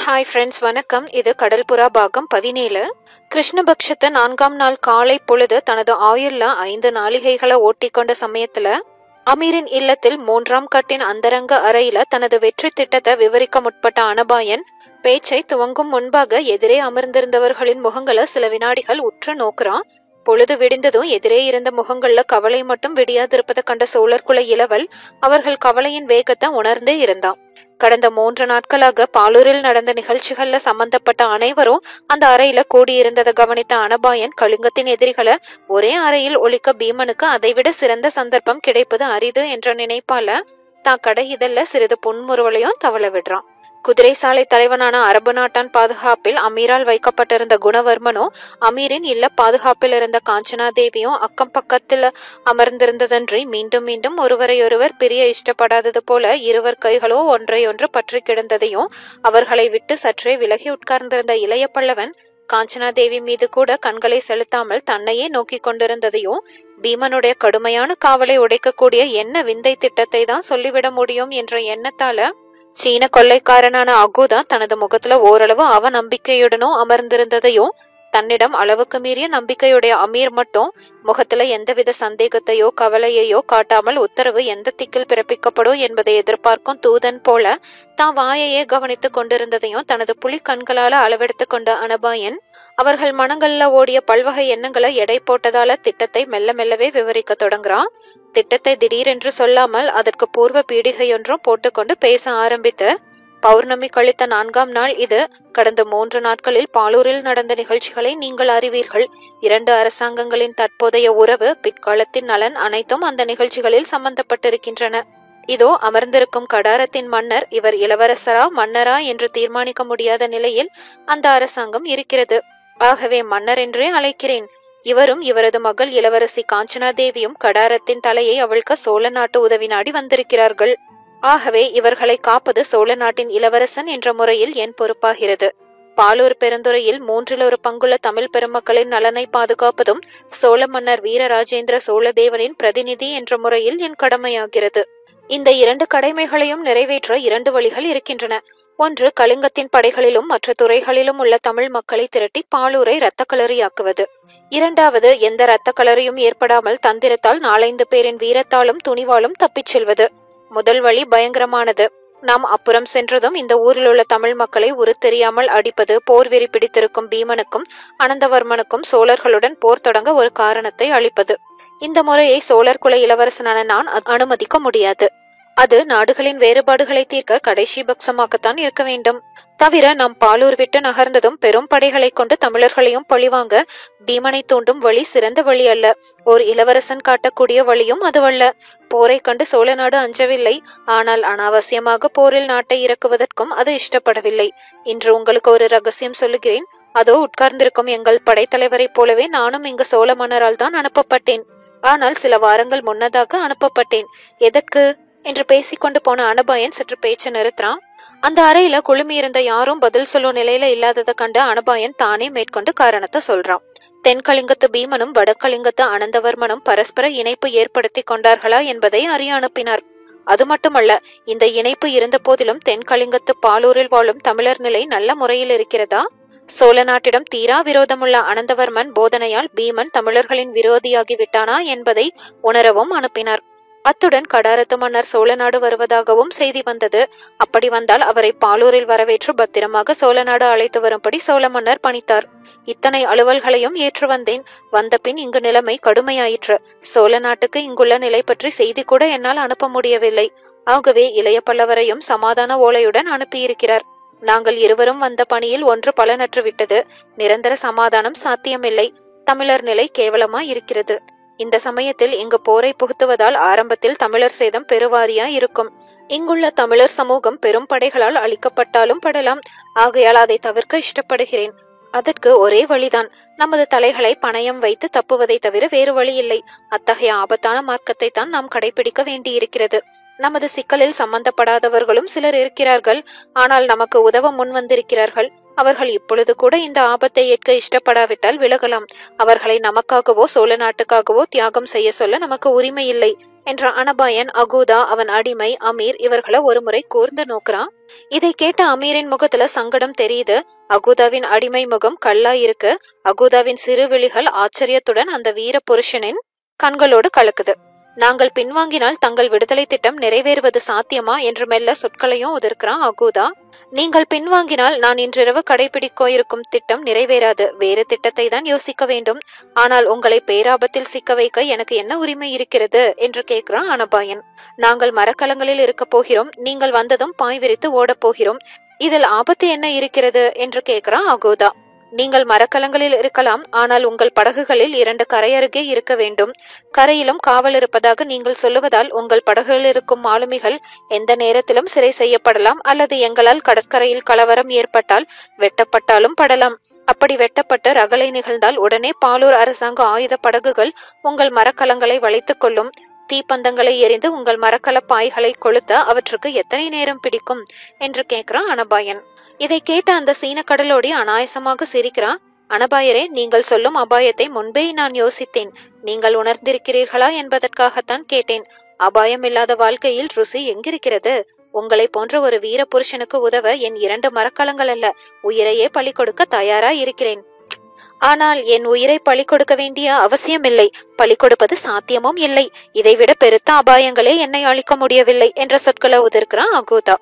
Hi friends, வணக்கம். இது கடல்புறா பாகம் 17. கிருஷ்ணபக்ஷத்து 4ஆம் நாள் காலை பொழுது தனது ஆயுள்ல 5 நாளிகைகளை ஓட்டிக்கொண்ட சமயத்துல அமீரின் இல்லத்தில் 3ஆம் கட்டின் அந்தரங்க அறையில தனது வெற்றி திட்டத்தை விவரிக்க முற்பட்ட அனபாயன் பேச்சை துவங்கும் முன்பாக எதிரே அமர்ந்திருந்தவர்களின் முகங்களை சில வினாடிகள் உற்று நோக்குறான். பொழுது விடிந்ததும் எதிரே இருந்த முகங்கள்ல கவலை மட்டும் விடியாதிருப்பதை கண்ட சோழர்குல இளவல் அவர்கள் கவலையின் வேகத்தை உணர்ந்தே இருந்தான். கடந்த 3 நாட்களாக பாலூரில் நடந்த நிகழ்ச்சிகள்ல சம்பந்தப்பட்ட அனைவரும் அந்த அறையில கூடியிருந்ததை கவனித்த அனபாயன் கலிங்கத்தின் எதிரிகளை ஒரே அறையில் ஒழிக்க பீமனுக்கு அதைவிட சிறந்த சந்தர்ப்பம் கிடைப்பது அரிது என்ற நினைப்பால தான் கடை இதழ்ல சிறிது புன்முறுவலையும் தவள விடுறான். குதிரை சாலை தலைவனான அரபு நாட்டான் பாதுகாப்பில் அமீரால் வைக்கப்பட்டிருந்த குணவர்மனும் அமீரின் இல்ல பாதுகாப்பில் இருந்த காஞ்சனா தேவியும் அக்கம் பக்கத்தில் அமர்ந்திருந்ததன்றி மீண்டும் மீண்டும் ஒருவரையொருவர் பிரிய இஷ்டப்படாதது போல இருவர் கைகளோ ஒன்றையொன்று பற்றி கிடந்ததையும் அவர்களை விட்டு சற்றே விலகி உட்கார்ந்திருந்த இளைய பல்லவன் காஞ்சனா தேவி மீது கூட கண்களை செலுத்தாமல் தன்னையே நோக்கி கொண்டிருந்ததையும் பீமனுடைய கடுமையான காவலை உடைக்கக்கூடிய என்ன விந்தை திட்டத்தை தான் சொல்லிவிட முடியும் என்ற எண்ணத்தால சீன கொள்ளைக்காரனான அகுதான் தனது முகத்துல ஓரளவு அவநம்பிக்கையுடனும் அமர்ந்திருந்ததையும் தன்னிடம் அளவுக்கு மீறிய நம்பிக்கையுடைய அமீர் மட்டும் முகத்துல எந்தவித சந்தேகத்தையோ கவலையையோ காட்டாமல் உத்தரவு எந்த திக்கில் பிறப்பிக்கப்படும் என்பதை எதிர்பார்க்கும் தூதன் போல தான் வாயையே கவனித்துக் கொண்டிருந்ததையும் தனது புலி கண்களால அளவெடுத்து கொண்ட அனபாயன் அவர்கள் மனங்கள்ல ஓடிய பல்வகை எண்ணங்களை எடை போட்டதால திட்டத்தை மெல்ல மெல்லவே விவரிக்க தொடங்குறான். திட்டத்தை திடீரென்று சொல்லாமல் அதற்கு பூர்வ பீடிகையொன்றும் போட்டுக்கொண்டு பேச ஆரம்பித்து, பௌர்ணமி கழித்த 4ஆம் நாள் இது. கடந்த 3 நாட்களில் பாலூரில் நடந்த நிகழ்ச்சிகளை நீங்கள் அறிவீர்கள். 2 அரசாங்கங்களின் தற்போதைய உறவு, பிற்காலத்தின் நலன் அனைத்தும் அந்த நிகழ்ச்சிகளில் சம்பந்தப்பட்டிருக்கின்றன. இதோ அமர்ந்திருக்கும் கடாரத்தின் மன்னர் இவர் இளவரசரா மன்னரா என்று தீர்மானிக்க முடியாத நிலையில் அந்த அரசாங்கம் இருக்கிறது. ஆகவே மன்னர் என்றே அழைக்கிறேன். இவரும் இவரது மகள் இளவரசி காஞ்சனா தேவியும் கடாரத்தின் தலையை அவிழ்க்க சோழ நாட்டு உதவி நாடி வந்திருக்கிறார்கள். ஆகவே இவர்களை காப்பது சோழ நாட்டின் இளவரசன் என்ற முறையில் என் பொறுப்பாகிறது. பாலூர் பெருந்துறையில் 1/3 பங்குள்ள தமிழ் பெருமக்களின் நலனை பாதுகாப்பதும் சோழ மன்னர் வீரராஜேந்திர சோழதேவனின் பிரதிநிதி என்ற முறையில் என் கடமையாகிறது. இந்த 2 கடமைகளையும் நிறைவேற்ற 2 வழிகள் இருக்கின்றன. ஒன்று, கலிங்கத்தின் படைகளிலும் மற்ற துறைகளிலும் உள்ள தமிழ் மக்களை திரட்டி பாலூரை இரத்த களரியாக்குவது. 2வது, எந்த இரத்த களரியும் ஏற்படாமல் தந்திரத்தால் 4-5 பேரின் வீரத்தாலும் துணிவாலும் தப்பிச் செல்வது. முதல் வழி பயங்கரமானது. நாம் அப்புறம் சென்றதும் இந்த ஊரில் உள்ள தமிழ் மக்களை தெரியாமல் அடிப்பது போர் வெறி பிடித்திருக்கும் பீமனுக்கும் அனந்தவர்மனுக்கும் சோழர்களுடன் போர் தொடங்க ஒரு காரணத்தை அளிப்பது. இந்த முறையை சோழர் குல இளவரசனான நான் அனுமதிக்க முடியாது. அது நாடுகளின் வேறுபாடுகளை தீர்க்க கடைசி பட்சமாகத்தான் இருக்க வேண்டும். தவிர நாம் பாலூர் விட்டு நகர்ந்ததும் பெரும் படைகளை கொண்டு தமிழர்களையும் பழிவாங்க பீமனை தூண்டும் வழி சிறந்த வழி அல்ல. ஓர் இளவரசன் காட்டக்கூடிய வழியும் அதுவல்ல. போரை கண்டு சோழ நாடு அஞ்சவில்லை. ஆனால் அனாவசியமாக போரில் நாட்டை இறக்குவதற்கும் அது இஷ்டப்படவில்லை. இன்று உங்களுக்கு ஒரு ரகசியம் சொல்லுகிறேன். அதோ உட்கார்ந்திருக்கும் எங்கள் படைத்தலைவரை போலவே நானும் இங்கு சோழ மன்னரால் தான் அனுப்பப்பட்டேன். ஆனால் சில வாரங்கள் முன்னதாக அனுப்பப்பட்டேன். எதற்கு என்று பேசிக்கொண்டு போன அனபாயன் சற்று பேச்சை நிறுத்துறான். அந்த அறையில குழுமி இருந்த யாரும் பதில் சொல்லும் நிலையில இல்லாததை கண்டு அனபாயன் தானே மேற்கொண்டு காரணத்தை சொல்றான். தென்கலிங்கத்து பீமனும் வடகலிங்கத்து அனந்தவர்மனும் பரஸ்பர இணைப்பு ஏற்படுத்தி கொண்டார்களா என்பதை அறிய அனுப்பினார். அது மட்டுமல்ல, இந்த இணைப்பு இருந்த போதிலும் தென்கலிங்கத்து பாலூரில் வாழும் தமிழர் நிலை நல்ல முறையில் இருக்கிறதா? சோழ நாட்டிடம் தீரா விரோதமுள்ள அனந்தவர்மன் போதனையால் பீமன் தமிழர்களின் விரோதியாகி விட்டானா என்பதை உணரவும் அனுப்பினார். அத்துடன் கடாரத்து மன்னர் சோழ நாடு வருவதாகவும் செய்தி வந்தது. அப்படி வந்தால் அவரை பாலூரில் வரவேற்று பத்திரமாக சோழ நாடு அழைத்து வரும்படி சோழ மன்னர் பணித்தார். இத்தனை அலுவல்களையும் ஏற்று வந்தேன். வந்த பின் இங்கு நிலைமை கடுமையாயிற்று. சோழ நாட்டுக்கு இங்குள்ள நிலை பற்றி செய்தி கூட என்னால் அனுப்ப முடியவில்லை. ஆகவே இளைய பல்லவரையும் சமாதான ஓலையுடன் அனுப்பியிருக்கிறார். நாங்கள் இருவரும் வந்த பணியில் ஒன்று பலனற்று விட்டது. நிரந்தர சமாதானம் சாத்தியமில்லை. தமிழர் நிலை கேவலமா இருக்கிறது. இந்த சமயத்தில் இங்கு போரை புகுத்துவதால் ஆரம்பத்தில் தமிழர் சேதம் பெருவாரியா இருக்கும். இங்குள்ள தமிழர் சமூகம் பெரும் படைகளால் அழிக்கப்பட்டாலும் படலாம். ஆகையால் அதை தவிர்க்க இஷ்டப்படுகிறேன். அதற்கு ஒரே வழிதான். நமது தலைகளை பணயம் வைத்து தப்புவதை தவிர வேறு வழி இல்லை. அத்தகைய ஆபத்தான மார்க்கத்தை தான் நாம் கடைபிடிக்க வேண்டியிருக்கிறது. நமது சிக்கலில் சம்பந்தப்படாதவர்களும் சிலர் இருக்கிறார்கள். ஆனால் நமக்கு உதவ முன் வந்திருக்கிறார்கள். அவர்கள் இப்பொழுது கூட இந்த ஆபத்தை ஏற்க இஷ்டப்படாவிட்டால் விலகலாம். அவர்களை நமக்காகவோ சோழ நாட்டுக்காகவோ தியாகம் செய்ய சொல்ல நமக்கு உரிமை இல்லை என்ற அனபாயன், அகூதா, அவன் அடிமை அமீர் இவர்களை ஒருமுறை கூர்ந்து நோக்குறான். இதை கேட்ட அமீரின் முகத்துல சங்கடம் தெரியுது. அகூதாவின் அடிமை முகம் கல்லா இருக்கு. அகூதாவின் சிறு விழிகள் ஆச்சரியத்துடன் அந்த வீர புருஷனின் கண்களோடு கலக்குது. நாங்கள் பின்வாங்கினால் தங்கள் விடுதலை திட்டம் நிறைவேறுவது சாத்தியமா என்று மெல்ல சொற்களையும் உதிர்க்கிறான் அகூதா. நீங்கள் பின்வாங்கினால் நான் இன்றிரவு கடைபிடிக்கோ இருக்கும் திட்டம் நிறைவேறாது. வேறு திட்டத்தை தான் யோசிக்க வேண்டும். ஆனால் உங்களை பேராபத்தில் சிக்க வைக்க எனக்கு என்ன உரிமை இருக்கிறது என்று கேட்கிறான் அனபாயன். நாங்கள் மரக்கலங்களில் இருக்க போகிறோம். நீங்கள் வந்ததும் பாய் விரித்து ஓடப் போகிறோம். இதில் ஆபத்து என்ன இருக்கிறது என்று கேட்கிறான் அகூதா. நீங்கள் மரக்கலங்களில் இருக்கலாம். ஆனால் உங்கள் படகுகளில் 2 கரையருகே இருக்க வேண்டும். கரையிலும் காவல் இருப்பதாக நீங்கள் சொல்லுவதால் உங்கள் படகுகளில் இருக்கும் மாலுமிகள் எந்த நேரத்திலும் சிறை செய்யப்படலாம். அல்லது எங்களால் கடற்கரையில் கலவரம் ஏற்பட்டால் வெட்டப்பட்டாலும் படலாம். அப்படி வெட்டப்பட்டு ரகளை நிகழ்ந்தால் உடனே பாலூர் அரசாங்க ஆயுத படகுகள் உங்கள் மரக்கலங்களை வளைத்துக் கொள்ளும். தீப்பந்தங்களை எரிந்து உங்கள் மரக்கல பாய்களை கொளுத்த அவற்றுக்கு எத்தனை நேரம் பிடிக்கும் என்று கேட்கிறான் அனபாயன். இதை கேட்ட அந்த சீன கடலோடி அனாயசமாக சிரிக்கிறான். அனபாயரே, நீங்கள் சொல்லும் அபாயத்தை முன்பே நான் யோசித்தேன். நீங்கள் உணர்ந்திருக்கிறீர்களா என்பதற்காகத்தான் கேட்டேன். அபாயம் இல்லாத வாழ்க்கையில் ருசி எங்கிருக்கிறது? உங்களை போன்ற ஒரு வீர புருஷனுக்கு உதவ என் 2 மரக்கலங்கள் அல்ல, உயிரையே பலி கொடுக்க தயாரா இருக்கிறேன். ஆனால் என் உயிரை பலி கொடுக்க வேண்டிய அவசியமில்லை. பலி கொடுப்பது சாத்தியமும் இல்லை. இதைவிட பெருத்த அபாயங்களே என்னை அழிக்க முடியவில்லை என்ற சொற்களை உதிர்க்கிறான் அகூதா.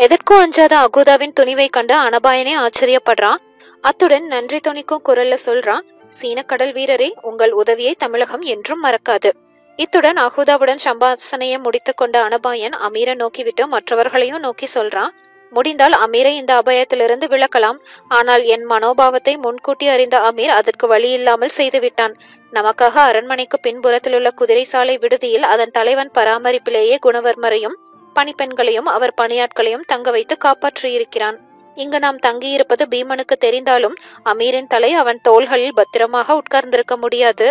எதற்கும் அஞ்சாத அகூதாவின் துணிவை கண்டு அனபாயனே ஆச்சரியப்படுறான். அத்துடன் நன்றி துணிக்கும் குரல்ல சொல்றான், சீன கடல் வீரரே, உங்கள் உதவியை தமிழகம் என்றும் மறக்காது. இத்துடன் அகூதாவுடன் சம்பாஷணையை முடித்து கொண்ட அனபாயன் அமீரை நோக்கிவிட்டு மற்றவர்களையும் நோக்கி சொல்றான், முடிந்தால் அமீரை இந்த அபாயத்திலிருந்து விளக்கலாம். ஆனால் என் மனோபாவத்தை முன்கூட்டி அறிந்த அமீர் அதற்கு வழி இல்லாமல் செய்துவிட்டான். நமக்காக அரண்மனைக்கு பின்புறத்தில் உள்ள குதிரை சாலை விடுதியில் அதன் தலைவன் பராமரிப்பிலேயே குணவர்மரையும் பணிப்பெண்களையும் அவர் பணியாட்களையும் தங்க வைத்து காப்பாற்றியிருக்கிறான். இங்கு நாம் தங்கியிருப்பது பீமனுக்கு தெரிந்தாலும் அமீரின் தலை அவன் தோள்களில் பத்திரமாக உட்கார்ந்திருக்க முடியாது.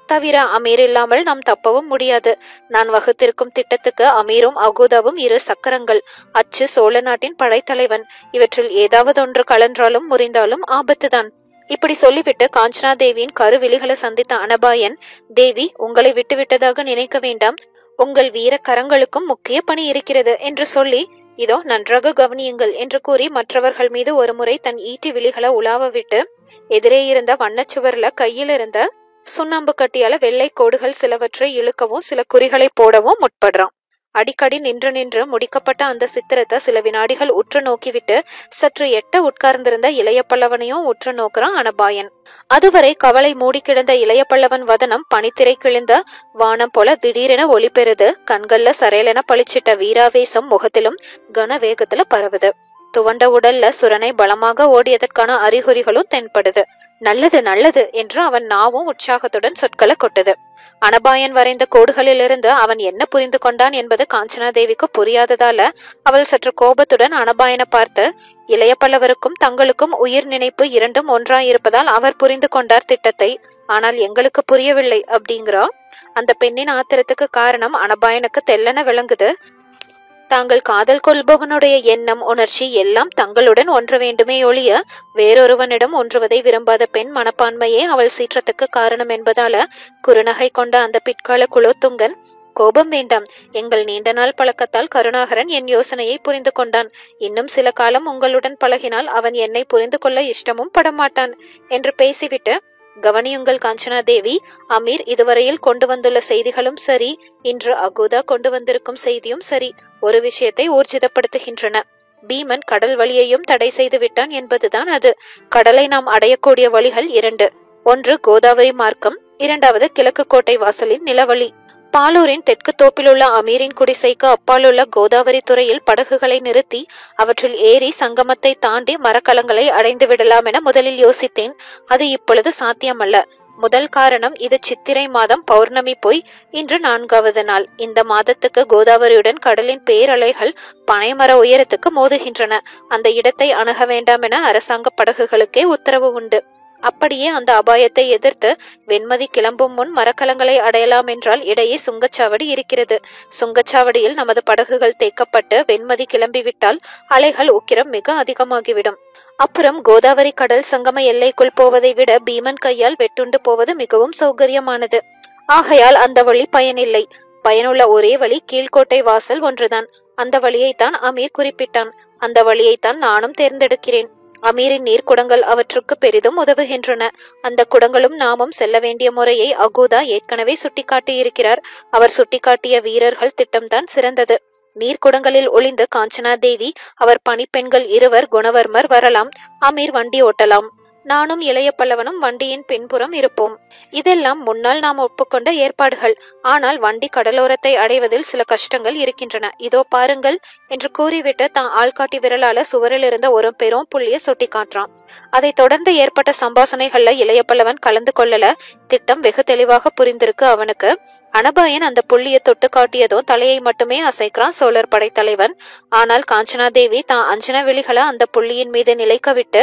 தவிர அமீர் இல்லாமல் நாம் தப்பவும் முடியாது. நான் வகுத்திருக்கும் திட்டத்துக்கு அமீரும் அகூதாவும் 2 சக்கரங்கள். அச்சு சோழ நாட்டின் படைத்தலைவன். இவற்றில் ஏதாவது ஒன்று கலன்றாலும் முறிந்தாலும் ஆபத்துதான். இப்படி சொல்லிவிட்டு காஞ்சனா தேவியின் கருவிழிகளை சந்தித்த அனபாயன், தேவி, உங்களை விட்டுவிட்டதாக நினைக்க வேண்டாம். உங்கள் வீர கரங்களுக்கும் முக்கிய பணி இருக்கிறது என்று சொல்லி, இதோ நன்றாக கவனியுங்கள் என்று கூறி மற்றவர்கள் மீது ஒருமுறை தன் ஈட்டி விழிகளை உலாவ விட்டு எதிரே இருந்த வண்ணச்சுவர்ல கையில் இருந்த சுண்ணாம்பு கட்டியால வெள்ளை கோடுகள் சிலவற்றை இழுக்கவும் சில குறிகளை போடவும் முற்படுறான். அடிக்கடி நின்று முடிக்கப்பட்ட அந்த சித்திரத்தை சில வினாடிகள் உற்று நோக்கிவிட்டு சற்று எட்ட உட்கார்ந்திருந்த இளைய பல்லவனையும் உற்று நோக்குறான் அனபாயன். அதுவரை கவலை மூடி கிடந்த இளைய பல்லவன் வதனம் பனித்திரை கிழிந்த வானம் போல திடீரென ஒளி பெறுது. கண்கள்ல சரையலென பளிச்சிட்ட வீராவேசம் முகத்திலும் கன வேகத்துல பரவுது. துவண்ட உடல்ல சுரணை பலமாக ஓடியதற்கான அறிகுறிகளும் தென்படுது. நல்லது நல்லது என்று அவன் நாவும் உற்சாகத்துடன் சொற்களை கொட்டது. அனபாயன் வரைந்த கோடுகளிலிருந்து அவன் என்ன புரிந்து கொண்டான் என்பது காஞ்சனா தேவிக்கு புரியாததால அவள் சற்று கோபத்துடன் அனபாயனை பார்த்து, இளைய பல்லவருக்கும் தங்களுக்கும் உயிர் நினைப்பு 2ம் ஒன்றாயிருப்பதால் அவர் புரிந்து கொண்டார் திட்டத்தை. ஆனால் எங்களுக்கு புரியவில்லை அப்படிங்கிறா. அந்த பெண்ணின் ஆத்திரத்துக்கு காரணம் அனபாயனுக்கு தெல்லென விளங்குது. தாங்கள் காதல் கொள்பவனுடைய எண்ணம் உணர்ச்சி எல்லாம் தங்களுடன் ஒன்ற வேண்டுமே ஒழிய வேறொருவனிடம் ஒன்றுவதை விரும்பாத பெண் மனப்பான்மையே அவள் சீற்றத்துக்கு காரணம் என்பதால குறுநகை கொண்ட அந்த பிற்கால குலோத்துங்கன், கோபம் வேண்டாம். எங்கள் நீண்ட நாள் பழக்கத்தால் கருணாகரன் என் யோசனையை புரிந்து கொண்டான். இன்னும் சில காலம் உங்களுடன் பழகினால் அவன் என்னை புரிந்து கொள்ள இஷ்டமும் படமாட்டான் என்று பேசிவிட்டு, கவனியுங்கள் காஞ்சனா தேவி, அமீர் இதுவரையில் கொண்டு வந்துள்ள செய்திகளும் சரி, இன்று அகூதா கொண்டு வந்திருக்கும் செய்தியும் சரி, ஒரு விஷயத்தை ஊர்ஜிதப்படுத்துகின்றன. பீமன் கடல் வழியையும் தடை செய்து விட்டான் என்பதுதான் அது. கடலை நாம் அடையக்கூடிய வழிகள் 2. ஒன்று கோதாவரி மார்க்கம், 2வது கிழக்கு கோட்டை வாசலின் நிலவழி. பாலூரின் தெற்கு தோப்பிலுள்ள அமீரின் குடிசைக்கு அப்பாலுள்ள கோதாவரி துறையில் படகுகளை நிறுத்தி அவற்றில் ஏறி சங்கமத்தை தாண்டி மரக்கலங்களை அடைந்து விடலாம் என முதலில் யோசித்தேன். அது இப்பொழுது சாத்தியமல்ல. முதல் காரணம், இது சித்திரை மாதம் பௌர்ணமி போய் இன்று 4வது நாள். இந்த மாதத்துக்கு கோதாவரியுடன் கடலின் பேரலைகள் பனைமர உயரத்துக்கு மோதுகின்றன. அந்த இடத்தை அணுக வேண்டாம் என அரசாங்க படகுகளுக்கே உத்தரவு உண்டு. அப்படியே அந்த அபாயத்தை எதிர்த்து வெண்மதி கிளம்பும் முன் மரக்கலங்களை அடையலாம் என்றால் இடையே சுங்கச்சாவடி இருக்கிறது. சுங்கச்சாவடியில் நமது படகுகள் தேக்கப்பட்டு வெண்மதி கிளம்பிவிட்டால் அலைகள் உக்கிரம் மிக அதிகமாகிவிடும். அப்புறம் கோதாவரி கடல் சங்கம எல்லைக்குள் போவதை விட பீமன் கையால் வெட்டுண்டு போவது மிகவும் சௌகரியமானது. ஆகையால் அந்த வழி பயனில்லை. பயனுள்ள ஒரே வழி கீழ்கோட்டை வாசல் ஒன்றுதான். அந்த வழியைத்தான் அமீர் குறிப்பிட்டான். அந்த வழியைத்தான் நானும் தேர்ந்தெடுக்கிறேன். அமீரின் நீர்க்குடங்கள் அவற்றுக்கு பெரிதும் உதவுகின்றன. அந்த குடங்களும் நாமும் செல்ல வேண்டிய முறையை அகூதா ஏற்கனவே சுட்டிக்காட்டியிருக்கிறார். அவர் சுட்டிக்காட்டிய வீரர்கள் திட்டம்தான் சிறந்தது. நீர்க்குடங்களில் ஒளிந்து காஞ்சனா தேவி, அவர் பணிப்பெண்கள் இருவர், குணவர்மர் வரலாம். அமீர் வண்டி ஓட்டலாம். நானும் இளைய பல்லவனும் வண்டியின் பின்புறம் இருப்போம். இதெல்லாம் முன்னால் நாம் ஒப்புக்கொண்ட ஏற்பாடுகள். ஆனால் வண்டி கடலோரத்தை அடைவதில் சில கஷ்டங்கள் இருக்கின்றன. இதோ பாருங்கள் என்று கூறிவிட்டு தான் ஆள்காட்டி விரலால சுவரில் இருந்த ஒரு பெரும் புள்ளிய சுட்டி காட்டுறான். அதை தொடர்ந்து ஏற்பட்ட சம்பாசனைகள்ல இளைய பல்லவன் கலந்து கொள்ளல. திட்டம் வெகு தெளிவாக புரிந்திருக்கு அவனுக்கு. அனபாயன் அந்த புள்ளிய தொட்டு காட்டியதும் தலையை மட்டுமே அசைக்கிறான் சோழர் படைத்தலைவன். ஆனால் காஞ்சனா தேவி தான் அஞ்சன விழிகளை அந்த புள்ளியின் மீது நிலைக்க விட்டு,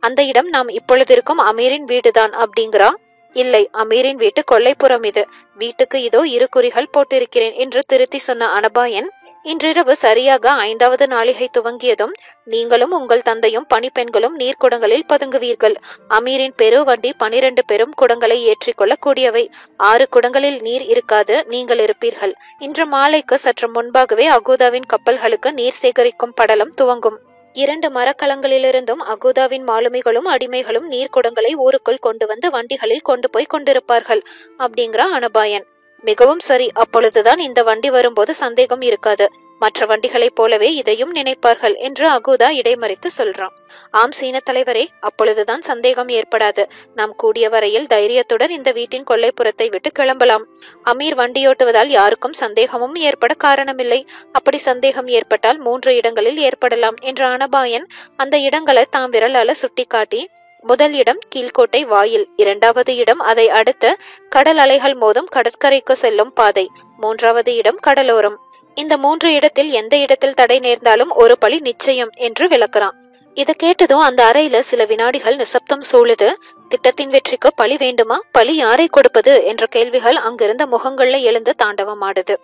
அந்த இடம் நாம் இப்பொழுது இருக்கும் அமீரின் வீடுதான் அப்படிங்கிறா. இல்லை, அமீரின் வீட்டு கொல்லைப்புறம் இது. வீட்டுக்கு இதோ 2 குறிகள் போட்டிருக்கிறேன் என்று திருத்தி சொன்ன அனபாயன், இன்றிரவு சரியாக 5வது நாளிகை துவங்கியதும் நீங்களும் உங்கள் தந்தையும் பணிப்பெண்களும் நீர்க்குடங்களில் பதுங்குவீர்கள். அமீரின் பெரு வண்டி 12 பெரும் குடங்களை ஏற்றிக்கொள்ள கூடியவை. 6 குடங்களில் நீர் இருக்காது, நீங்கள் இருப்பீர்கள். இன்று மாலைக்கு சற்று முன்பாகவே அகூதாவின் கப்பல்களுக்கு நீர் சேகரிக்கும் படலம் துவங்கும். 2 மரக்கலங்களிலிருந்தும் அகூதாவின் மாலுமிகளும் அடிமைகளும் நீர்க்குடங்களை ஊருக்குள் கொண்டு வந்து வண்டிகளில் கொண்டு போய் கொண்டிருப்பார்கள் அப்படிங்கிற அனபாயன். மிகவும் சரி. அப்பொழுதுதான் இந்த வண்டி வரும்போது சந்தேகம் இருக்காது. மற்ற வண்டிகளைப் போலவே இதையும் நினைப்பார்கள் என்று அகூதா இடைமறித்து சொல்றான். ஆம் சீன தலைவரே, அப்பொழுதுதான் சந்தேகம் ஏற்படாது. நாம் கூடிய வரையில் தைரியத்துடன் இந்த வீட்டின் கொல்லைப்புறத்தை விட்டு கிளம்பலாம். அமீர் வண்டியோட்டுவதால் யாருக்கும் சந்தேகமும் ஏற்பட காரணமில்லை. அப்படி சந்தேகம் ஏற்பட்டால் 3 இடங்களில் ஏற்படலாம் என்ற அனபாயன் அந்த இடங்களை தாம் விரலால சுட்டி காட்டி, முதல் இடம் கீழ்கோட்டை வாயில், 2வது இடம் அதை அடுத்த கடல் அலைகள் மோதும் கடற்கரைக்கு செல்லும் பாதை, 3வது இடம் கடலோரம். இந்த 3 இடத்தில் எந்த இடத்தில் தடை நேர்ந்தாலும் ஒரு பழி நிச்சயம் என்று விளக்குறான். இதை கேட்டதும் அந்த அறையில சில வினாடிகள் நிசப்தம் சூழுது. திட்டத்தின் வெற்றிக்கு பழி வேண்டுமா, பழி யாரை கொடுப்பது என்ற கேள்விகள் அங்கிருந்த முகங்கள்ல எழுந்து தாண்டவமாடுது.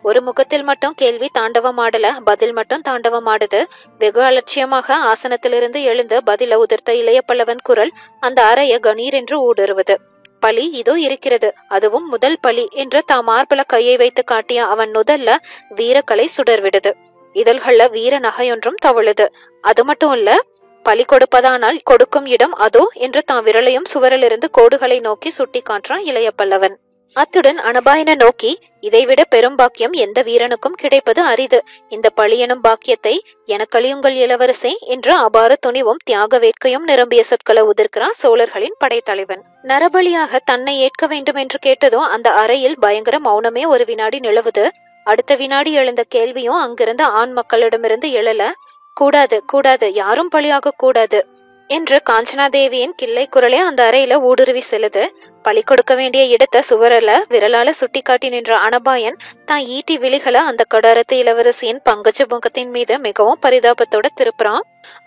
ஒரு முகத்தில் மட்டும் கேள்வி தாண்டவமாடல, பதில் மட்டும் தாண்டவமாடுது. வெகு அலட்சியமாக ஆசனத்திலிருந்து எழுந்து பதில உதிர்த்த இளைய பல்லவன் குரல் அந்த அறைய கணீர் என்று ஊடுருவது. பழி இதோ இருக்கிறது, அதுவும் முதல் பழி என்று தாம் மார்பல கையை வைத்து காட்டிய அவன் நுதல்ல வீரக்கலை சுடர்விடுது. இதழ்கள்ல வீர நகையொன்றும் தவழுது. அது மட்டும் இல்ல, பழி கொடுப்பதானால் கொடுக்கும் இடம் அதோ என்று தான் விரலையும் சுவரிலிருந்து கோடுகளை நோக்கி சுட்டி காட்டுறான் இளைய பல்லவன். அத்துடன் அனபாயனை நோக்கி, இதைவிட பெரும் பாக்கியம் எந்த வீரனுக்கும் கிடைப்பது அரிது. இந்த பழி எனும் பாக்கியத்தை எனக்களியுங்கள் இளவரசே என்று அபார துணிவும் தியாக வேட்கையும் நிரம்பிய சொற்களை உதிர்க்கிறான் சோழர்களின் படைத்தலைவன். நரபலியாக தன்னை ஏற்க வேண்டும் என்று கேட்டதும் அந்த அறையில் பயங்கர மௌனமே ஒரு வினாடி நிலவுது. அடுத்த வினாடி எழுந்த கேள்வியும் அங்கிருந்த ஆண் மக்களிடமிருந்து எழல. கூடாது கூடாது, யாரும் பலியாக கூடாது என்று காஞ்சனா தேவியின் கிள்ளை குரலே அந்த அறையில ஊடுருவி செல்லுது. பழி கொடுக்க வேண்டிய இடத்தை சுவரல விரலால சுட்டி காட்டி நின்ற அனபாயன் தான் ஈட்டி விழிகளை அந்த கொடாரத்து இளவரசியின் பங்கஜ முகத்தின் மீது மிகவும் பரிதாபத்தோட திருப்புறான்.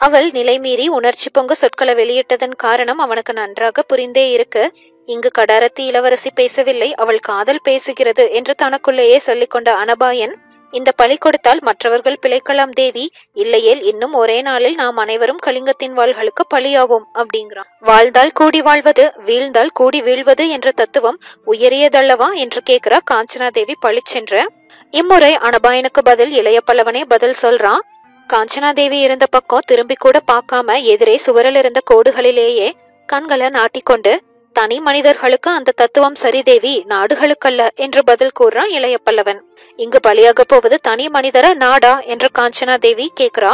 அவள் நிலை மீறி உணர்ச்சி பொங்க சொற்களை வெளியிட்டதன் காரணம் அவனுக்கு நன்றாக புரிந்தே இருக்கு. இங்கு கடாரத்து இளவரசி பேசவில்லை, அவள் காதல் பேசுகிறது என்று தனக்குள்ளேயே சொல்லிக்கொண்ட அனபாயன், இந்த பழி கொடுத்தால் மற்றவர்கள் பிழைக்கலாம் தேவி, இல்லையேல் இன்னும் ஒரே நாளில் நாம் அனைவரும் கலிங்கத்தின் வாள்களுக்கு பலியாவோம் அப்படிங்கிறான். வாழ்ந்தால் கூடி வாழ்வது, வீழ்ந்தால் கூடி வீழ்வது என்ற தத்துவம் உயரியதல்லவா என்று கேட்கிறா காஞ்சனா தேவி பழிச்சென்ற. இம்முறை அனபாயனுக்கு பதில் இளைய பல்லவனே பதில் சொல்றான். காஞ்சனா தேவி இருந்த பக்கம் திரும்பி கூட பார்க்காம எதிரே சுவரில் இருந்த கோடுகளிலேயே கண்களை நாட்டிக்கொண்டு, தனி மனிதர்களுக்கு அந்த தத்துவம் சரி தேவி, நாடுகளுக்கல்ல என்று பதில் கூறுறான் இளைய பல்லவன். இங்கு பலியாக போவது தனி மனிதரா நாடா என்று காஞ்சனா தேவி கேக்குறா.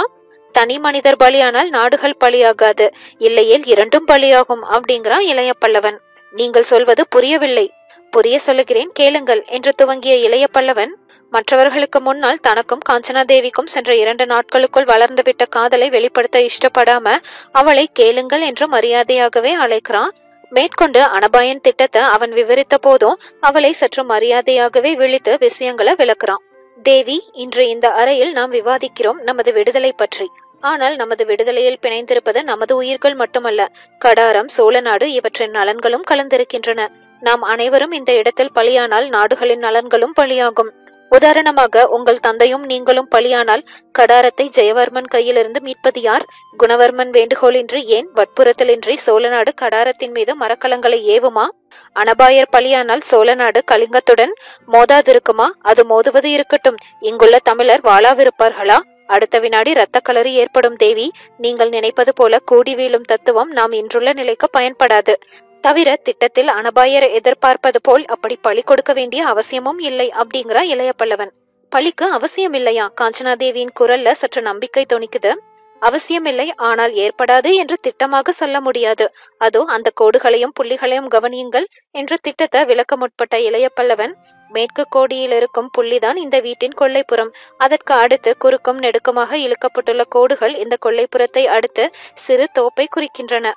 தனி மனிதர் பலியானால் நாடுகள் பலியாகாது, இல்லையேல் 2ம் பலியாகும் அப்படிங்கிறான் இளைய பல்லவன். நீங்கள் சொல்வது புரியவில்லை. புரிய சொல்லுகிறேன் கேளுங்கள் என்று துவங்கிய இளைய பல்லவன் மற்றவர்களுக்கு முன்னால் தனக்கும் காஞ்சனா தேவிக்கும் சென்ற 2 நாட்களுக்குள் வளர்ந்துவிட்ட காதலை வெளிப்படுத்த இஷ்டப்படாம அவளை கேளுங்கள் என்று மரியாதையாகவே அழைக்கிறான். மேற்கொண்டு அனபாயன் திட்டத்தை அவன் விவரித்த போதும் அவளை சற்று மரியாதையாகவே விழித்து விஷயங்களை விளக்குறான். தேவி, இன்று இந்த அறையில் நாம் விவாதிக்கிறோம் நமது விடுதலை பற்றி. ஆனால் நமது விடுதலையில் பிணைந்திருப்பது நமது உயிர்கள் மட்டுமல்ல, கடாரம், சோழ நாடு இவற்றின் நலன்களும் கலந்திருக்கின்றன. நாம் அனைவரும் இந்த இடத்தில் பலியானால் நாடுகளின் நலன்களும் பலியாகும். உதாரணமாக உங்கள் தந்தையும் நீங்களும் பலியானால் கடாரத்தை ஜெயவர்மன் கையிலிருந்து மீட்பது யார்? குணவர்மன் வேண்டுகோளின்றி, ஏன் வற்புறுத்தலின்றி சோழநாடு கடாரத்தின் மீது மரக்கலங்களை ஏவுமா? அனபாயர் பலியானால் சோழநாடு கலிங்கத்துடன் மோதாதிருக்குமா? அது மோதுவது இருக்கட்டும், இங்குள்ள தமிழர் வாழாவிருப்பார்களா? அடுத்த வினாடி இரத்த களறி ஏற்படும். தேவி, நீங்கள் நினைப்பது போல கூடி வீழும் தத்துவம் நாம் இன்றுள்ள நிலைக்கு பயன்படாது. தவிர திட்டத்தில் அனபாயர் எதிர்பார்ப்பது போல் அப்படி பழி கொடுக்க வேண்டிய அவசியமும் இல்லை அப்படிங்கிறா இளைய பல்லவன். பழிக்கு அவசியம் இல்லையா? காஞ்சனாதேவியின் குரல்ல சற்று நம்பிக்கை தொனிக்குது. அவசியமில்லை, ஆனால் ஏற்படாது என்று திட்டமாக சொல்ல முடியாது. அதோ அந்த கோடுகளையும் புள்ளிகளையும் கவனியுங்கள் என்று திட்டத்தை விளக்க முற்பட்ட இளைய பல்லவன், மேற்கு கோடியில் இருக்கும் புள்ளிதான் இந்த வீட்டின் கொல்லைப்புறம். அதற்கு அடுத்து குறுக்கும் நெடுக்குமாக இழுக்கப்பட்டுள்ள கோடுகள் இந்த கொல்லைப்புறத்தை அடுத்து சிறு தோப்பை குறிக்கின்றன.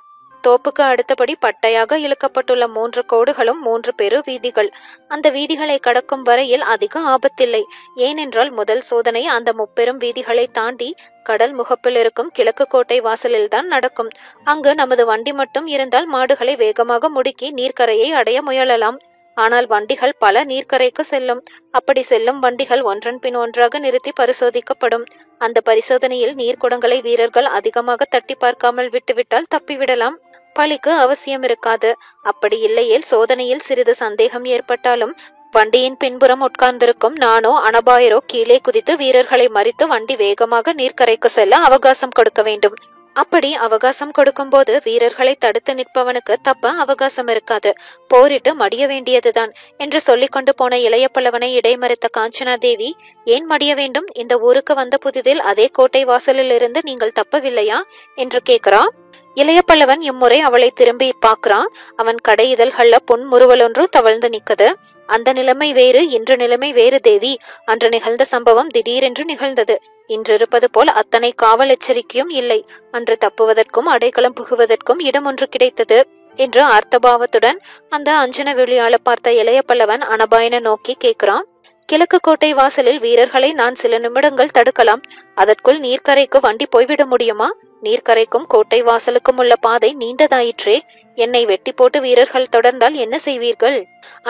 தோப்புக்கு அடுத்தபடி பட்டையாக இழுக்கப்பட்டுள்ள 3 கோடுகளும் 3 பெரு வீதிகள். அந்த வீதிகளை கடக்கும் வரையில் அதிக ஆபத்தில்லை. ஏனென்றால் முதல் சோதனை அந்த 3 வீதிகளை தாண்டி கடல் முகப்பில் இருக்கும் கிழக்கு கோட்டை வாசலில்தான் நடக்கும். அங்கு நமது வண்டி மட்டும் இருந்தால் மாடுகளை வேகமாக முடுக்கி நீர்க்கரையை அடைய முயலலாம். ஆனால் வண்டிகள் பல நீர்க்கரைக்கு செல்லும். அப்படி செல்லும் வண்டிகள் ஒன்றன் பின் ஒன்றாக நிறுத்தி பரிசோதிக்கப்படும். அந்த பரிசோதனையில் நீர்க்குடங்களை வீரர்கள் அதிகமாக தட்டி பார்க்காமல் விட்டுவிட்டால் தப்பிவிடலாம். பழிக்கு அவசியம் இருக்காது. அப்படி இல்லையேல் சோதனையில் சிறிது சந்தேகம் ஏற்பட்டாலும் வண்டியின் பின்புறம் உட்கார்ந்திருக்கும் நானோ அனபாயரோ கீழே குதித்து வீரர்களை மறித்து வண்டி வேகமாக நீர்க்கரைக்கு செல்ல அவகாசம் கொடுக்க வேண்டும். அப்படி அவகாசம் கொடுக்கும் போது வீரர்களை தடுத்து நிற்பவனுக்கு தப்ப அவகாசம் இருக்காது. போரிட்டு மடிய வேண்டியதுதான் என்று சொல்லிக் கொண்டு போன இளைய பல்லவனை இடைமறித்த காஞ்சனாதேவி, ஏன் மடிய வேண்டும்? இந்த ஊருக்கு வந்த புதிதில் அதே கோட்டை வாசலில் இருந்து நீங்கள் தப்பவில்லையா என்று கேட்கிறான். இளைய பல்லவன் இம்முறை அவளை திரும்பி பார்க்கிறான். அவன் கடை இதழ்கள்ல புன்முறுவல் ஒன்று தவழ்ந்து நிற்குது. அந்த நிலைமை வேறு, இன்று நிலைமை வேறு தேவி. அன்று நிகழ்ந்த சம்பவம் திடீரென்று நிகழ்ந்தது. இன்று இருப்பது போல் அத்தனை காவல் எச்சரிக்கையும் இல்லை. அன்று தப்புவதற்கும் அடைக்கலம் புகுவதற்கும் இடம் ஒன்று கிடைத்தது என்று அர்த்தபாவத்துடன் அந்த அஞ்சன வெளியாள பார்த்த இளைய பல்லவன் அனபாயனை நோக்கி கேட்கிறான். கிழக்கு கோட்டை வாசலில் வீரர்களை நான் சில நிமிடங்கள் தடுக்கலாம். அதற்குள் நீர்க்கரைக்கு வண்டி போய்விட முடியுமா? நீர்க்கரைக்கும் கோட்டை வாசலுக்கும் உள்ள பாதை நீண்டதாயிற்றே. என்னை வெட்டி போட்டு வீரர்கள் தொடர்ந்தால் என்ன செய்வீர்கள்?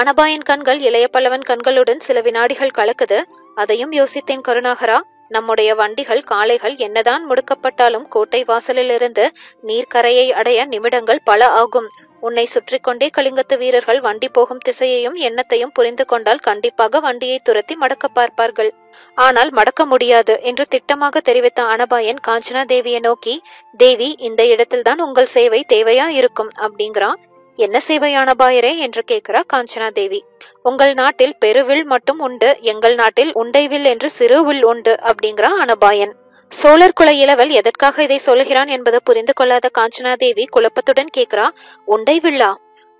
அனபாயன் கண்கள் இளைய பல்லவன் கண்களுடன் சில வினாடிகள் கலக்குது. அதையும் யோசித்தேன் கருணாகரா. நம்முடைய வண்டிகள் காளைகள் என்னதான் முடுக்கப்பட்டாலும் கோட்டை வாசலில் இருந்து நீர்க்கரையை அடைய நிமிடங்கள் பல ஆகும். உன்னை சுற்றி கொண்டே கலிங்கத்து வீரர்கள் வண்டி போகும் திசையையும் எண்ணத்தையும் புரிந்து கொண்டால் கண்டிப்பாக வண்டியை துரத்தி மடக்க பார்ப்பார்கள். ஆனால் மடக்க முடியாது என்று திட்டமாக தெரிவித்த அனபாயன் காஞ்சனா தேவியை நோக்கி, தேவி, இந்த இடத்தில்தான் உங்கள் சேவை தேவையா இருக்கும் அப்படிங்கிறான். என்ன சேவை அனபாயரே என்று கேட்கிறா காஞ்சனா தேவி. உங்கள் நாட்டில் பெருவில் மட்டும் உண்டு, எங்கள் நாட்டில் உண்டைவில் என்று சிறுவில் உண்டு அப்படிங்கிறா அனபாயன். சோழர் குல இளவல் எதற்காக இதை சொல்லுகிறான் என்பதை புரிந்து கொள்ளாத காஞ்சனாதேவி குழப்பத்துடன் கேட்கிறா. உண்டைவில்லா?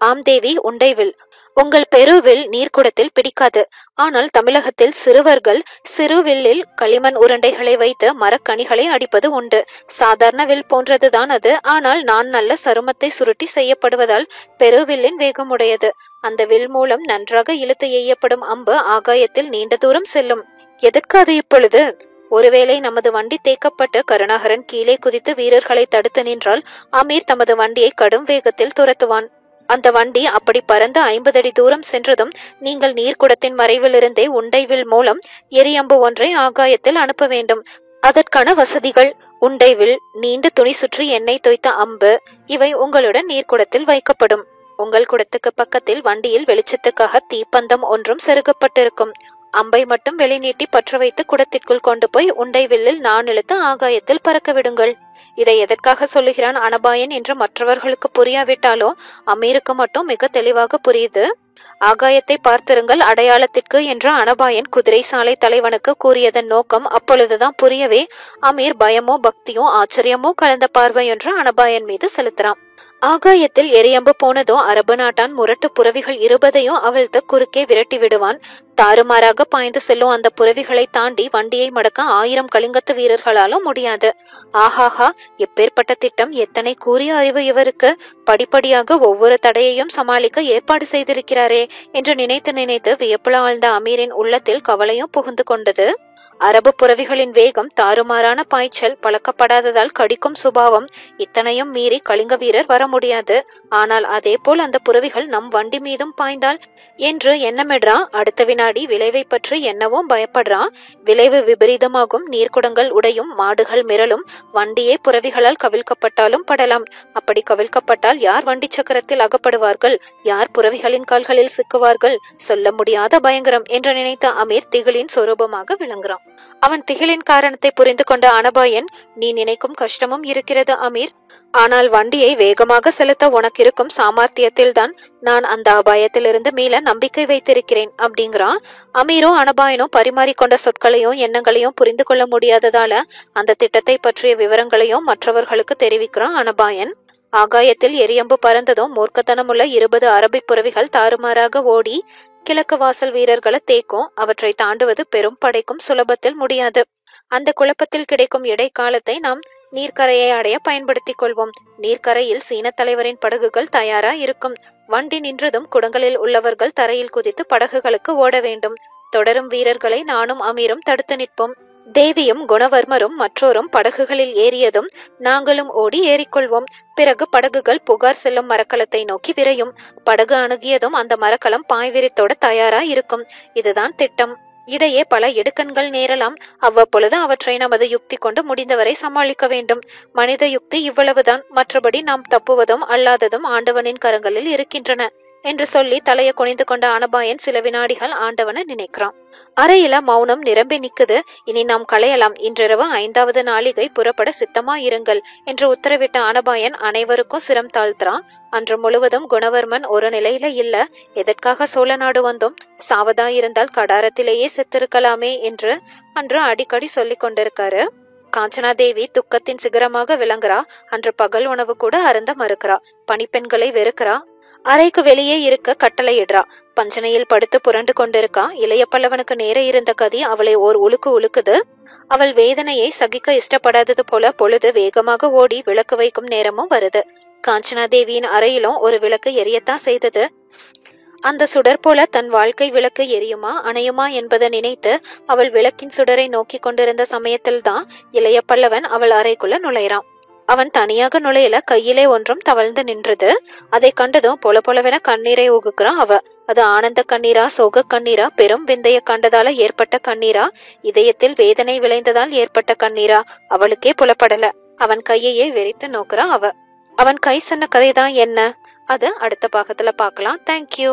ஆம் தேவி, உண்டைவில். உங்கள் பெருவில் நீர்க்குடத்தில் பிடிக்காது. ஆனால் தமிழகத்தில் சிறுவர்கள் சிறுவில்லில் களிமண் உருண்டைகளை வைத்து மரக்கனிகளை அடிப்பது உண்டு. சாதாரண வில் போன்றதுதான் அது. ஆனால் நான் நல்ல சருமத்தை சுருட்டி செய்யப்படுவதால் பெருவில்லின் வேகமுடையது. அந்த வில் மூலம் நன்றாக இழுத்து எய்யப்படும் அம்பு ஆகாயத்தில் நீண்ட தூரம் செல்லும். எதற்கு அது இப்பொழுது? ஒருவேளை நமது வண்டி தேக்கப்பட்டு கருணாகரன் கீழே குதித்து வீரர்களை தடுத்து நின்றால் அமீர் தமது வண்டியை கடும் வேகத்தில் துரத்துவான். அந்த வண்டி அப்படி பறந்து 50 அடி தூரம் சென்றதும் நீங்கள் நீர்க்குடத்தின் மறைவிலிருந்தே உண்டைவில் மூலம் எரியம்பு ஒன்றை ஆகாயத்தில் அனுப்ப வேண்டும். அதற்கான வசதிகள் உண்டைவில், நீண்ட துணி சுற்றி எண்ணெய் தோய்த்த அம்பு, இவை உங்களுடன் நீர்க்குடத்தில் வைக்கப்படும். உங்கள் குடத்துக்கு பக்கத்தில் வண்டியில் வெளிச்சத்துக்காக தீப்பந்தம் ஒன்றும் செருகப்பட்டிருக்கும். அம்பை மட்டும் வெளிநீட்டி பற்ற வைத்து குடத்திற்குள் கொண்டு போய் உண்டை வில்லில் நான் இழுத்து ஆகாயத்தில் பறக்க விடுங்கள். இதை எதற்காக சொல்லுகிறான் அனபாயன் என்று மற்றவர்களுக்கு புரியாவிட்டாலோ அமீருக்கு மட்டும் மிக தெளிவாக புரியுது. ஆகாயத்தை பார்த்திருங்கள் அடையாளத்திற்கு என்று அனபாயன் குதிரை சாலை தலைவனுக்கு கூறியதன் நோக்கம் அப்பொழுதுதான் புரியவே அமீர் பயமோ பக்தியோ ஆச்சரியமோ கலந்த பார்வையொன்று அனபாயன் மீது செலுத்துறான். ஆகாயத்தில் எரியம்பு போனதோ அரபு நாட்டான் முரட்டு புறவிகள் 20ஐயோ அவிழ்த்து குறுக்கே விரட்டி விடுவான். தாறுமாறாக பாய்ந்து செல்லும் அந்த புறவிகளை தாண்டி வண்டியை மடக்க 1000 கலிங்கத்து வீரர்களாலும் முடியாது. ஆஹாஹா, எப்பேற்பட்ட திட்டம்! எத்தனை கூறிய அறிவு இவருக்கு! படிப்படியாக ஒவ்வொரு தடையையும் சமாளிக்க ஏற்பாடு செய்திருக்கிறாரே என்று நினைத்து நினைத்து வியப்புல ஆழ்ந்த அமீரின் உள்ளத்தில் கவலையும் புகுந்து கொண்டது. அரபு புறவிகளின் வேகம், தாறுமாறான பாய்ச்சல், பழக்கப்படாததால் கடிக்கும் சுபாவம், இத்தனையும் மீறி கலிங்க வீரர் வர முடியாது. ஆனால் அதே போல் அந்த புறவிகள் நம் வண்டி மீதும் பாய்ந்தால் என்று எண்ணமிடுறான். அடுத்த வினாடி விளைவை பற்றி என்னவும் பயப்படுறான். விளைவு விபரீதமாகும். நீர்க்குடங்கள் உடையும், மாடுகள் மிரளும், வண்டியே புறவிகளால் கவிழ்க்கப்பட்டாலும் படலாம். அப்படி கவிழ்க்கப்பட்டால் யார் வண்டி சக்கரத்தில் அகப்படுவார்கள், யார் புறவிகளின் கால்களில் சிக்குவார்கள்? சொல்ல முடியாத பயங்கரம் என்று நினைத்த அமீர் திகிலின் சொரூபமாக விளங்குறான். அவன் திகிலின் காரணத்தை புரிந்து கொண்ட அனபாயன், நீ நினைக்கும் கஷ்டமும் இருக்கிறது அமீர். ஆனால் வண்டியை வேகமாக செலுத்த உனக்கு இருக்கும் சாமர்த்தியத்தில் தான் நான் அந்த அபாயத்திலிருந்து மீள நம்பிக்கை வைத்திருக்கிறேன் அப்படிங்கிறான். அமீரும் அனபாயனும் பரிமாறிக்கொண்ட சொற்களையும் எண்ணங்களையும் புரிந்து கொள்ள முடியாததால அந்த திட்டத்தை பற்றிய விவரங்களையும் மற்றவர்களுக்கு தெரிவிக்கிறான் அனபாயன். ஆகாயத்தில் எரியம்பு பறந்ததும் மூர்க்கத்தனமுள்ள 20 அரபி புறவிகள் தாறுமாறாக ஓடி கிழக்கு வாசல் வீரர்களை தேக்கும். அவற்றை தாண்டுவது பெரும் படைக்கும் சுலபத்தில் முடியாது. அந்த குழப்பத்தில் கிடைக்கும் இடைக்காலத்தை நாம் நீர்க்கரையை அடைய பயன்படுத்திக் கொள்வோம். நீர்க்கரையில் சீன தலைவரின் படகுகள் தயாரா இருக்கும். வண்டி நின்றதும் குடங்களில் உள்ளவர்கள் தரையில் குதித்து படகுகளுக்கு ஓட வேண்டும். தொடரும் வீரர்களை நானும் அமீரும் தடுத்து நிற்போம். தேவியும் குணவர்மரும் மற்றோரும் படகுகளில் ஏறியதும் நாங்களும் ஓடி ஏறிக்கொள்வோம். பிறகு படகுகள் புகார் செல்லும் மரக்கலத்தை நோக்கி விரையும். படகு அணுகியதும் அந்த மரக்கலம் பாய்விரித்தோட தயாரா இருக்கும். இதுதான் திட்டம். இடையே பல இடுக்கண்கள் நேரலாம். அவ்வப்பொழுது அவற்றை நமது யுக்தி கொண்டு முடிந்தவரை சமாளிக்க வேண்டும். மனித யுக்தி இவ்வளவுதான். மற்றபடி நாம் தப்புவதும் அல்லாததும் ஆண்டவனின் கரங்களில் இருக்கின்றன என்று சொல்லி தலையை குனிந்து கொண்ட அனபாயன் சில வினாடிகள் ஆண்டவனை நினைக்கிறான். அறையில மௌனம் நிரம்பி நிக்குது. இனி நாம் களையலாம். இன்றிரவு 5வது நாளிகை புறப்பட சித்தமா இருங்கள் என்று உத்தரவிட்ட அனபாயன் அனைவருக்கும் சிரம் தாழ்த்துறான். அன்று முழுவதும் குணவர்மன் ஒரு நிலையில இல்ல. எதற்காக சோழ நாடு வந்தோம், சாவதா இருந்தால் கடாரத்திலேயே செத்திருக்கலாமே என்று அன்று அடிக்கடி சொல்லி கொண்டிருக்காரு. காஞ்சனாதேவி துக்கத்தின் சிகரமாக விளங்குறா. அன்று பகல் உணவு கூட அருந்த மறுக்கிறா. பணிப்பெண்களை வெறுக்கிறா. அறைக்கு வெளியே இருக்க கட்டளையிடுறா. பஞ்சனையில் படுத்து புரண்டு கொண்டிருக்கா. இளைய பல்லவனுக்கு நேர இருந்த கதி அவளை ஓர் உழுக்கு உழுக்குது. அவள் வேதனையை சகிக்க இஷ்டப்படாதது போல பொழுது வேகமாக ஓடி விளக்கு வைக்கும் நேரமும் வருது. காஞ்சனாதேவியின் அறையிலும் ஒரு விளக்கு எரியத்தான் செய்தது. அந்த சுடர் போல தன் வாழ்க்கை விளக்கு எரியுமா அணையுமா என்பதை நினைத்து அவள் விளக்கின் சுடரை நோக்கி கொண்டிருந்த சமயத்தில்தான் இளைய பல்லவன் அவள் அறைக்குள்ள நுழைறான். அவன் தனியாக நுழையல. கையிலே ஒன்றும் தவழ்ந்து நின்றது. அதை கண்டதும் பொல பொலவென கண்ணீரை ஊகுக்கிறான் அவ. அது ஆனந்த கண்ணீரா, சோக கண்ணீரா, பெரும் விந்தைய கண்டதால ஏற்பட்ட கண்ணீரா, இதயத்தில் வேதனை விளைந்ததால் ஏற்பட்ட கண்ணீரா, அவளுக்கே புலப்படல. அவன் கையையே வெறித்து நோக்குறான் அவ. அவன் கை சொன்ன கதைதான் என்ன? அது அடுத்த பாகத்துல பார்க்கலாம். தேங்க்யூ.